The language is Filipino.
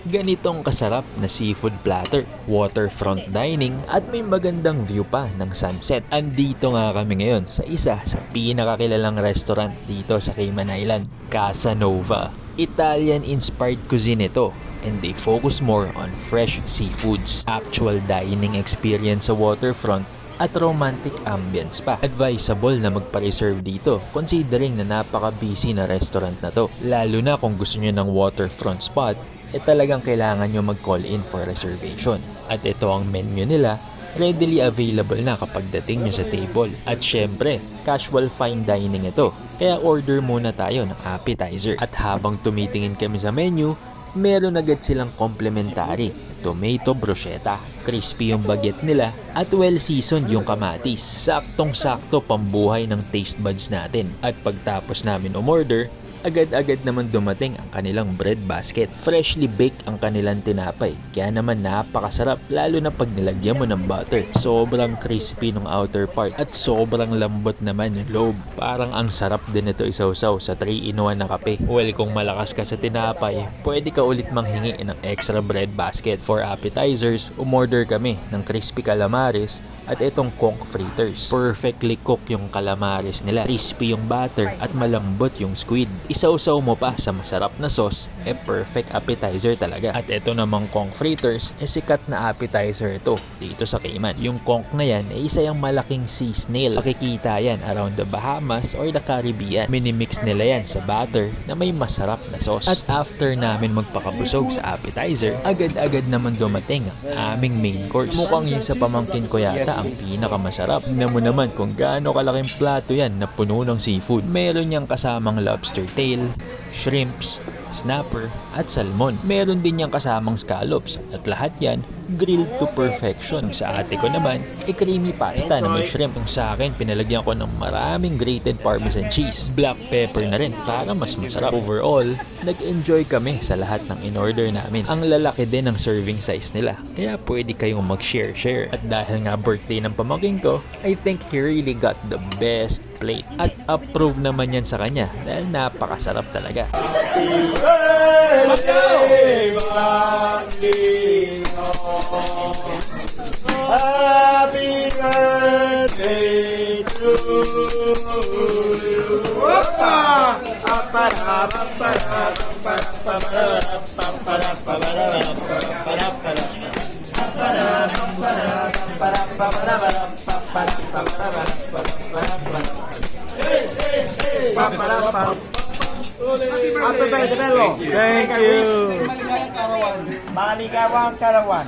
ganitong kasarap na seafood platter, waterfront dining at may magandang view pa ng sunset. Andito nga kami ngayon sa isa sa pinakakilalang restaurant dito sa Cayman Island, Casa Nova. Italian-inspired cuisine ito and they focus more on fresh seafoods, actual dining experience sa waterfront at romantic ambience pa. Advisable na magpa-reserve dito considering na napaka-busy na restaurant na to. Lalo na kung gusto nyo ng waterfront spot, talagang kailangan nyo mag-call in for reservation. At ito ang menu nila, readily available na kapag dating nyo sa table. At syempre, casual fine dining ito. Kaya order muna tayo ng appetizer. At habang tumitingin kami sa menu, meron agad silang complimentary, tomato bruschetta, crispy yung baget nila, at well-seasoned yung kamatis. Saktong-sakto pambuhay ng taste buds natin. At pagtapos namin umorder, agad-agad naman dumating ang kanilang bread basket. Freshly baked ang kanilang tinapay, kaya naman napakasarap lalo na pag nilagyan mo ng butter. Sobrang crispy ng outer part at sobrang lambot naman yung loob. Parang ang sarap din ito isawsaw sa 3-in-1 na kape. Well, kung malakas ka sa tinapay, pwede ka ulit manghingi ng extra bread basket. For appetizers, umorder kami ng crispy calamares at itong conch fritters. Perfectly cooked yung calamares nila. Crispy yung butter at malambot yung squid. Isausaw mo pa sa masarap na sauce, perfect appetizer talaga. At ito namang conch fritters, sikat na appetizer ito dito sa Cayman. Yung conch na yan isa yung malaking sea snail. Makikita yan around the Bahamas or the Caribbean. Minimix nila yan sa butter na may masarap na sauce. At after namin magpakabusog sa appetizer, agad-agad naman dumating ang aming main course. Mukhang yun sa pamangkin ko yata ang pinakamasarap. Tignan mo naman kung gaano kalaking plato yan na puno ng seafood. Meron niyang kasamang lobster tail, shrimps, snapper, at salmon. Meron din niyang kasamang scallops at lahat yan grilled to perfection. Sa ate ko naman, creamy pasta na may shrimp. Kung sa akin, pinalagyan ko ng maraming grated parmesan cheese. Black pepper na rin para mas masarap. Overall, nag-enjoy kami sa lahat ng in-order namin. Ang lalaki din ng serving size nila, kaya pwede kayong mag-share. At dahil nga birthday ng pamangkin ko, I think he really got the best plate. At approve naman yan sa kanya dahil napakasarap talaga. Happy birthday to you. Thank you. Maligawang karawan.